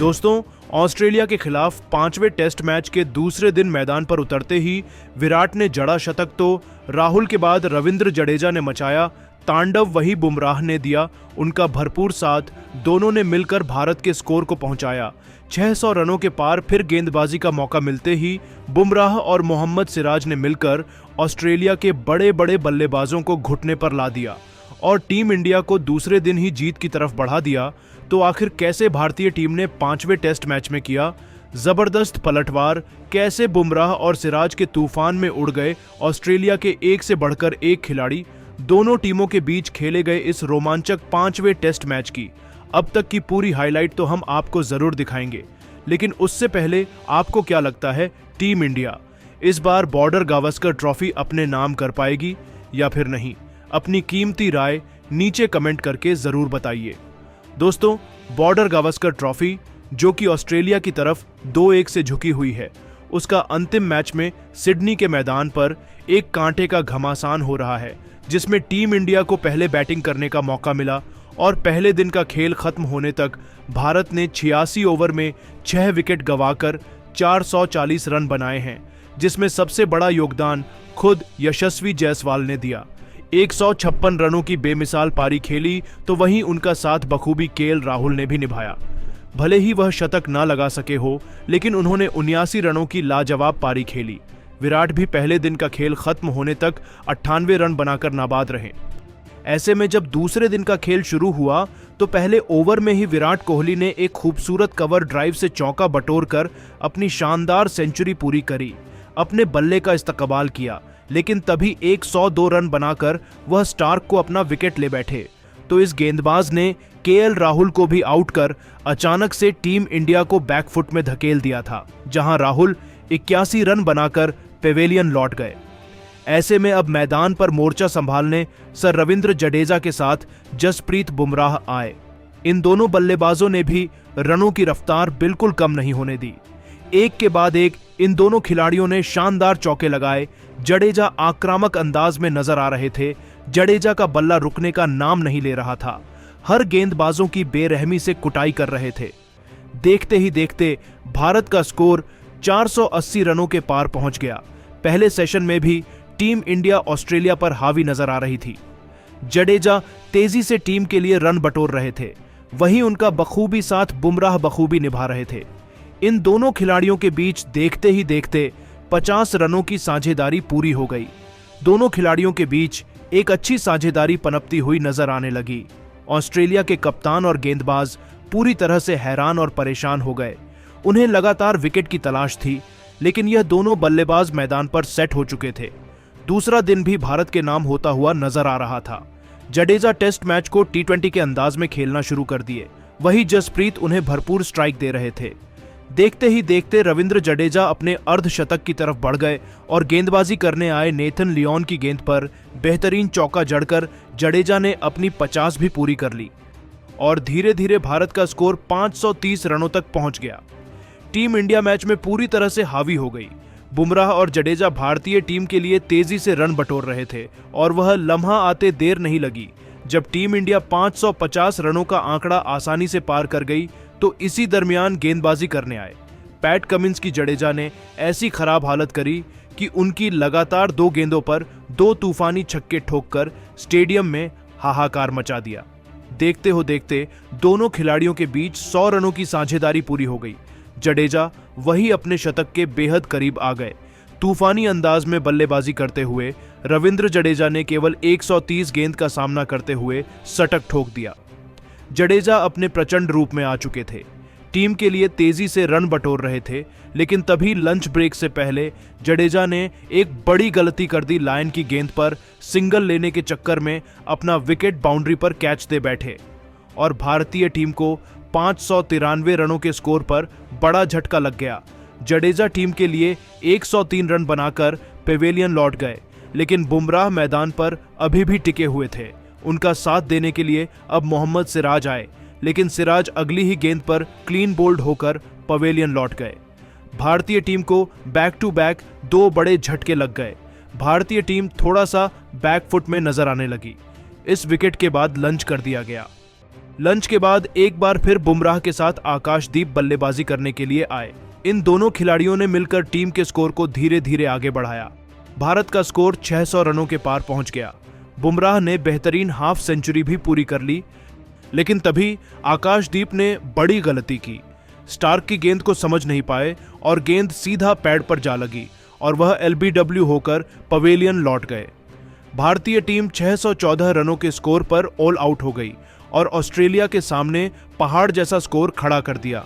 दोस्तों, ऑस्ट्रेलिया के खिलाफ 5वें टेस्ट मैच के दूसरे दिन मैदान पर उतरते ही विराट ने जड़ा शतक तो राहुल के बाद रविंद्र जडेजा ने मचाया तांडव, वही बुमराह ने दिया उनका भरपूर साथ। दोनों ने मिलकर भारत के स्कोर को पहुंचाया 600 रनों के पार। फिर गेंदबाजी का मौका मिलते ही बुमराह और मोहम्मद सिराज ने मिलकर ऑस्ट्रेलिया के बड़े बड़े बल्लेबाजों को घुटने पर ला दिया और टीम इंडिया को दूसरे दिन ही जीत की तरफ बढ़ा दिया। तो आखिर कैसे भारतीय टीम ने 5वें टेस्ट मैच में किया जबरदस्त पलटवार, कैसे बुमराह और सिराज के तूफान में उड़ गए ऑस्ट्रेलिया के एक से बढ़कर एक खिलाड़ी। दोनों टीमों के बीच खेले गए इस रोमांचक 5वें टेस्ट मैच की अब तक की पूरी हाईलाइट तो हम आपको जरूर दिखाएंगे, लेकिन उससे पहले आपको क्या लगता है, टीम इंडिया इस बार बॉर्डर गावस्कर ट्रॉफी अपने नाम कर पाएगी या फिर नहीं? अपनी कीमती राय नीचे कमेंट करके जरूर बताइए। दोस्तों, बॉर्डर गावस्कर ट्रॉफी जो कि ऑस्ट्रेलिया की तरफ 2-1 से झुकी हुई है, उसका अंतिम मैच में सिडनी के मैदान पर एक कांटे का घमासान हो रहा है, जिसमें टीम इंडिया को पहले बैटिंग करने का मौका मिला और पहले दिन का खेल खत्म होने तक भारत ने 86 ओवर में 6 विकेट गंवाकर 440 रन बनाए हैं, जिसमें सबसे बड़ा योगदान खुद यशस्वी जायसवाल ने दिया। 156 रनों की बेमिसाल पारी खेली तो वहीं उनका साथ बखूबी केएल राहुल ने भी निभाया। भले ही वह शतक ना लगा सके हो, लेकिन उन्होंने 79 रनों की लाजवाब पारी खेली। विराट भी पहले दिन का खेल खत्म होने तक 98 रन बनाकर नाबाद रहे। ऐसे में जब दूसरे दिन का खेल शुरू हुआ तो पहले ओवर में ही विराट कोहली ने एक खूबसूरत कवर ड्राइव से चौका बटोरकर अपनी शानदार सेंचुरी पूरी करी, अपने बल्ले का इस्तकबाल किया, लेकिन तभी 102 रन बनाकर वह स्टार्क को अपना विकेट ले बैठे तो इस गेंदबाज ने केएल राहुल को भी आउट कर अचानक से टीम इंडिया को बैकफुट में धकेल दिया था, जहां राहुल 81 रन बनाकर पेवेलियन लौट गए। ऐसे में अब मैदान पर मोर्चा संभालने सर रविंद्र जडेजा के साथ जसप्रीत बुमराह आए। इन दोनों बल्लेबाजों ने भी रनों की रफ्तार बिल्कुल कम नहीं होने दी। एक के बाद एक इन दोनों खिलाड़ियों ने शानदार चौके लगाए। जडेजा आक्रामक अंदाज में नजर आ रहे थे। जडेजा का बल्ला रुकने का नाम नहीं ले रहा था। हर गेंदबाजों की बेरहमी से कुटाई कर रहे थे। देखते ही देखते भारत का स्कोर 480 रनों के पार पहुंच गया। पहले सेशन में भी टीम इंडिया ऑस्ट्रेलिया पर हावी नजर आ रही थी। जडेजा तेजी से टीम के लिए रन बटोर रहे थे, वहीं उनका बखूबी साथ बुमराह बखूबी निभा रहे थे। इन दोनों खिलाड़ियों के बीच देखते ही देखते 50 रनों की साझेदारी पूरी हो गई। दोनों खिलाड़ियों के बीच एक अच्छी साझेदारी पनपती हुई नजर आने लगी। ऑस्ट्रेलिया के कप्तान और गेंदबाज पूरी तरह से हैरान और परेशान हो गए। उन्हें लगातार विकेट की तलाश थी, लेकिन यह दोनों बल्लेबाज मैदान पर सेट हो चुके थे। दूसरा दिन भी भारत के नाम होता हुआ नजर आ रहा था। जडेजा टेस्ट मैच को T20 के अंदाज में खेलना शुरू कर दिए, वही जसप्रीत उन्हें भरपूर स्ट्राइक दे रहे थे। देखते ही देखते रविंद्र जडेजा अपने अर्धशतक की तरफ बढ़ गए और गेंदबाजी करने आए नेथन लियोन की गेंद पर बेहतरीन चौका जड़कर जडेजा ने अपनी 50 भी पूरी कर ली और धीरे धीरे भारत का स्कोर 530 रनों तक पहुंच गया। टीम इंडिया मैच में पूरी तरह से हावी हो गई। बुमराह और जडेजा भारतीय टीम के लिए तेजी से रन बटोर रहे थे और वह लम्हा आते देर नहीं लगी जब टीम इंडिया 550 रनों का आंकड़ा आसानी से पार कर गई तो इसी दरमियान गेंदबाजी करने आए पैट कमिंस की जडेजा ने ऐसी खराब हालत करी कि उनकी लगातार 2 गेंदों पर 2 तूफानी छक्के ठोककर स्टेडियम में हाहाकार मचा दिया। देखते हो देखते दोनों खिलाड़ियों के बीच 100 रनों की साझेदारी पूरी हो गई। जडेजा वही अपने शतक के बेहद करीब आ गए। तूफानी अंदाज में बल्लेबाजी करते हुए रविंद्र जडेजा ने केवल 130 गेंद का सामना करते हुए शतक ठोक दिया। जडेजा अपने प्रचंड रूप में आ चुके थे, टीम के लिए तेजी से रन बटोर रहे थे, लेकिन तभी लंच ब्रेक से पहले जडेजा ने एक बड़ी गलती कर दी। लायन की गेंद पर सिंगल लेने के चक्कर में अपना विकेट बाउंड्री पर कैच दे बैठे और भारतीय टीम को 593 रनों के स्कोर पर बड़ा झटका लग गया। जडेजा टीम के लिए 103 रन बनाकर पेवेलियन लौट गए, लेकिन बुमराह मैदान पर अभी भी टिके हुए थे। उनका साथ देने के लिए अब मोहम्मद सिराज आए, लेकिन सिराज अगली ही गेंद पर क्लीन बोल्ड होकर पवेलियन लौट गए। भारतीय टीम को बैक टू बैक 2 बड़े झटके लग गए। भारतीय टीम थोड़ा सा बैकफुट में नजर आने लगी। इस विकेट के बाद लंच कर दिया गया। लंच के बाद एक बार फिर बुमराह के साथ आकाशदीप बल्लेबाजी करने के लिए आए। इन दोनों खिलाड़ियों ने मिलकर टीम के स्कोर को धीरे धीरे आगे बढ़ाया। भारत का स्कोर 600 रनों के पार पहुंच गया। बुमराह ने बेहतरीन हाफ सेंचुरी भी पूरी कर ली, लेकिन तभी आकाशदीप ने बड़ी गलती की। स्टार्क की गेंद को समझ नहीं पाए और गेंद सीधा पैड पर जा लगी और वह LBW होकर पवेलियन लौट गए। भारतीय टीम 614 रनों के स्कोर पर ऑल आउट हो गई और ऑस्ट्रेलिया के सामने पहाड़ जैसा स्कोर खड़ा कर दिया।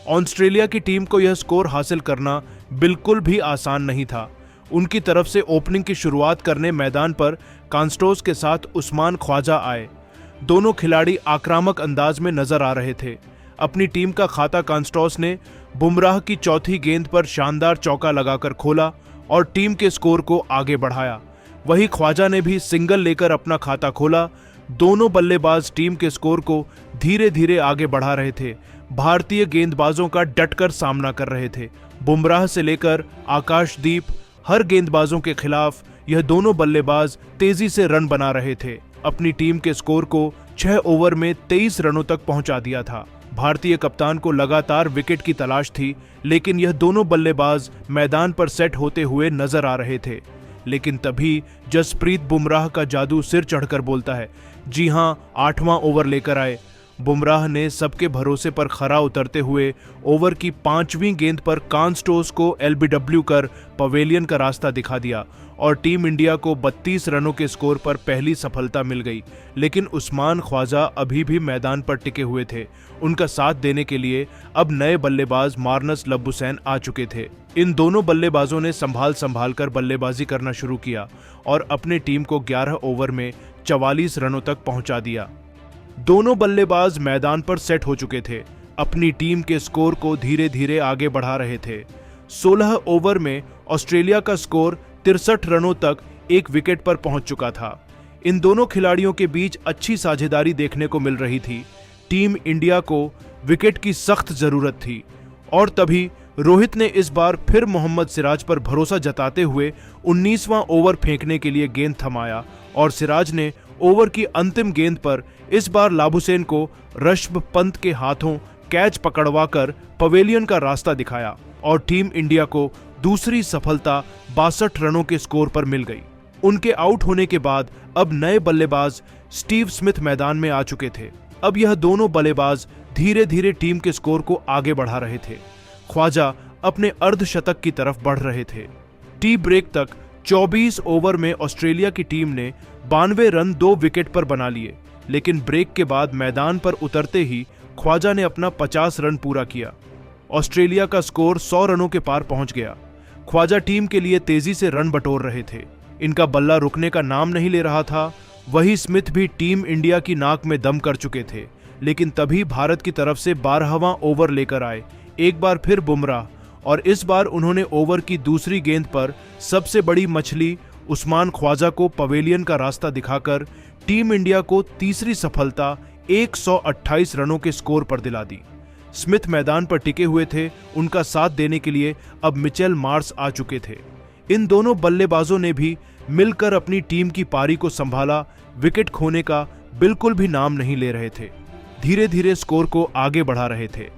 ऑस्ट्रेलिया की टीम को यह स्कोर हासिल करना बिल्कुल भी आसान नहीं था। उनकी तरफ से ओपनिंग की शुरुआत करने मैदान पर कांस्टोस के साथ उस्मान ख्वाजा आए। दोनों खिलाड़ी आक्रामक अंदाज में नजर आ रहे थे। अपनी टीम का खाता कांस्टोस ने बुमराह की चौथी गेंद पर शानदार चौका लगाकर खोला और टीम के स्कोर को आगे बढ़ाया। वहीं ख्वाजा ने भी सिंगल लेकर अपना खाता खोला। दोनों बल्लेबाज टीम के स्कोर को धीरे धीरे आगे बढ़ा रहे थे। भारतीय गेंदबाजों का डटकर सामना कर रहे थे। बुमराह से लेकर आकाशदीप, हर गेंदबाजों के खिलाफ यह दोनों बल्लेबाज तेजी से रन बना रहे थे। अपनी टीम के स्कोर को 6 ओवर में 23 रनों तक पहुंचा दिया था। भारतीय कप्तान को लगातार विकेट की तलाश थी, लेकिन यह दोनों बल्लेबाज मैदान पर सेट होते हुए नजर आ रहे थे। लेकिन तभी जसप्रीत बुमराह का जादू सिर चढ़कर बोलता है। जी हां, 8वां ओवर लेकर आए। बुमराह ने सबके भरोसे पर खरा उतरते हुए ओवर की 5वीं गेंद पर कांस्टोस को LBW कर पवेलियन का रास्ता दिखा दिया और टीम इंडिया को 32 रनों के स्कोर पर पहली सफलता मिल गई। लेकिन उस्मान ख्वाजा अभी भी मैदान पर टिके हुए थे। उनका साथ देने के लिए अब नए बल्लेबाज मार्नस लब्बुसैन आ चुके थे। इन दोनों बल्लेबाजों ने संभाल कर बल्लेबाजी करना शुरू किया और अपने टीम को 11 ओवर में 44 रनों तक पहुंचा दिया। दोनों बल्लेबाज मैदान पर सेट हो चुके थे। अपनी टीम के स्कोर को धीरे धीरे आगे बढ़ा रहे थे। 16 ओवर में ऑस्ट्रेलिया का स्कोर 63 रनों तक एक विकेट पर पहुंच चुका था। इन दोनों खिलाड़ियों के बीच अच्छी साझेदारी देखने को मिल रही थी। टीम इंडिया को विकेट की सख्त जरूरत थी और तभी रोहित ने इस बार फिर मोहम्मद सिराज पर भरोसा जताते हुए 19वां ओवर फेंकने के लिए गेंद थमाया और सिराज ने ओवर की अंतिम गेंद पर इस बार लाबुसैन को ऋषभ पंत के हाथों कैच पकड़वाकर पवेलियन का रास्ता दिखाया और टीम इंडिया को दूसरी सफलता 62 रनों के स्कोर पर मिल गई। उनके आउट होने के बाद अब नए बल्लेबाज स्टीव स्मिथ मैदान में आ चुके थे। अब यह दोनों बल्लेबाज धीरे धीरे टीम के स्कोर को आगे बढ़ा रहे थे। ख्वाजा अपने अर्धशतक की तरफ बढ़ रहे थे। टी ब्रेक तक 24 ओवर में ऑस्ट्रेलिया की टीम ने 92 रन 2 विकेट पर बना लिए, लेकिन ब्रेक के बाद मैदान पर उतरते ही ख्वाजा ने अपना 50 रन पूरा किया। ऑस्ट्रेलिया का स्कोर 100 रनों के पार पहुंच गया। ख्वाजा टीम के लिए तेजी से रन बटोर रहे थे। इनका बल्ला रुकने का नाम नहीं ले रहा था। वही स्मिथ भी टीम इंडिया की नाक में दम कर चुके थे। लेकिन तभी भारत की तरफ से 12वां ओवर लेकर आए एक बार फिर बुमराह, और इस बार उन्होंने ओवर की दूसरी गेंद पर सबसे बड़ी मछली उस्मान ख्वाजा को पवेलियन का रास्ता दिखाकर टीम इंडिया को तीसरी सफलता 128 रनों के स्कोर पर दिला दी। स्मिथ मैदान पर टिके हुए थे। उनका साथ देने के लिए अब मिचेल मार्श आ चुके थे। इन दोनों बल्लेबाजों ने भी मिलकर अपनी टीम की पारी को संभाला। विकेट खोने का बिल्कुल भी नाम नहीं ले रहे थे। धीरे धीरे स्कोर को आगे बढ़ा रहे थे।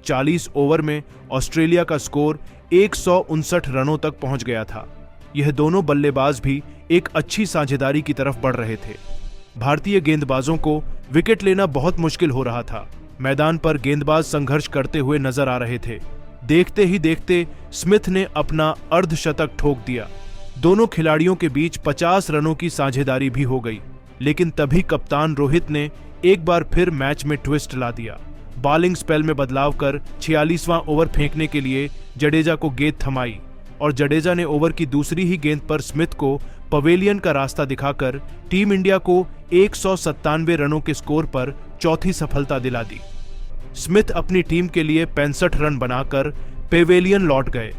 40 ओवर में ऑस्ट्रेलिया का स्कोर 159 रनों तक पहुंच गया था। यह दोनों बल्लेबाज भी एक अच्छी साझेदारी की तरफ बढ़ रहे थे। भारतीय गेंदबाजों को विकेट लेना बहुत मुश्किल हो रहा था। मैदान पर गेंदबाज संघर्ष करते हुए नजर आ रहे थे। देखते ही देखते स्मिथ ने अपना अर्धशतक ठोक दिया। दोनों खिलाड़ियों के बीच 50 रनों की साझेदारी भी हो गई। लेकिन तभी कप्तान रोहित ने एक बार फिर मैच में ट्विस्ट ला दिया। बॉलिंग स्पेल में बदलाव कर 46वां ओवर फेंकने के लिए जडेजा को गेंद थमाई और जडेजा ने ओवर की दूसरी ही गेंद पर स्मिथ को पवेलियन का रास्ता दिखाकर टीम इंडिया को 197 रनों के स्कोर पर चौथी सफलता दिला दी। स्मिथ अपनी टीम के लिए 65 रन बनाकर पेवेलियन लौट गए।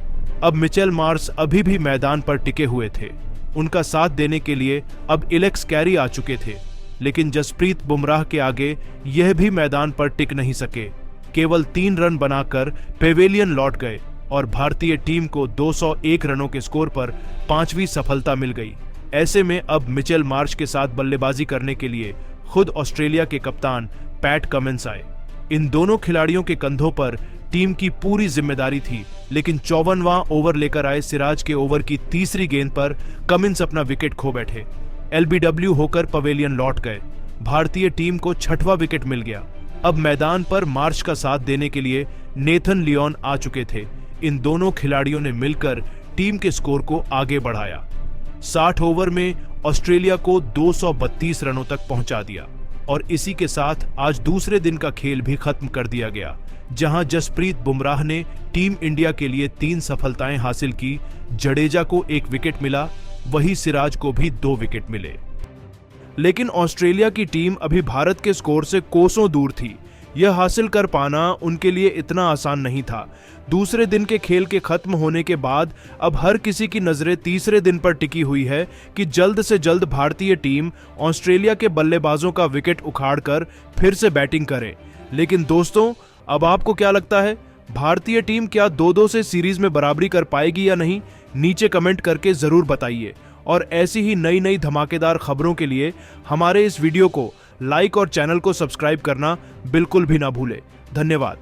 अब मिचेल मार्श अभी भी मैदान पर टिके हुए थे। उनका साथ देने के लिए अब एलेक्स कैरी आ चुके थे। लेकिन जसप्रीत बुमराह के आगे यह भी मैदान पर टिक नहीं सके। केवल 3 रन बनाकर पेवेलियन लौट गए और भारतीय टीम को 201 रनों के स्कोर पर 5वीं सफलता मिल गई। ऐसे में अब मिचेल मार्श के साथ बल्लेबाजी करने के लिए खुद ऑस्ट्रेलिया के कप्तान पैट कमिंस आए। इन दोनों खिलाड़ियों के कंधों पर टीम की पूरी जिम्मेदारी थी, लेकिन 54वां ओवर लेकर आए सिराज के ओवर की तीसरी गेंद पर कमिंस अपना विकेट खो बैठे। एलबीडब्ल्यू होकर पवेलियन लौट गए। भारतीय टीम को 6वां विकेट मिल गया। अब मैदान पर मार्श का साथ देने के लिए नेथन लियोन आ चुके थे। इन दोनों खिलाड़ियों ने मिलकर टीम के स्कोर को आगे बढ़ाया। 60 ओवर में ऑस्ट्रेलिया को 232 रनों तक पहुंचा दिया और इसी के साथ आज दूसरे दिन का खेल भी खत्म कर दिया गया, जहां जसप्रीत बुमराह ने टीम इंडिया के लिए 3 सफलताएं हासिल की। जडेजा को 1 विकेट मिला, वही सिराज को भी 2 विकेट मिले। लेकिन ऑस्ट्रेलिया की टीम अभी भारत के स्कोर से कोसों दूर थी। यह हासिल कर पाना उनके लिए इतना आसान नहीं था। दूसरे दिन के खेल के खत्म होने के बाद अब हर किसी की नजरें तीसरे दिन पर टिकी हुई है कि जल्द से जल्द भारतीय टीम ऑस्ट्रेलिया के बल्लेबाजों का विकेट उखाड़कर फिर से बैटिंग करे। लेकिन दोस्तों, अब आपको क्या लगता है, भारतीय टीम क्या 2-2 से सीरीज में बराबरी कर पाएगी या नहीं? नीचे कमेंट करके जरूर बताइए। और ऐसी ही नई नई धमाकेदार खबरों के लिए हमारे इस वीडियो को लाइक और चैनल को सब्सक्राइब करना बिल्कुल भी ना भूले। धन्यवाद।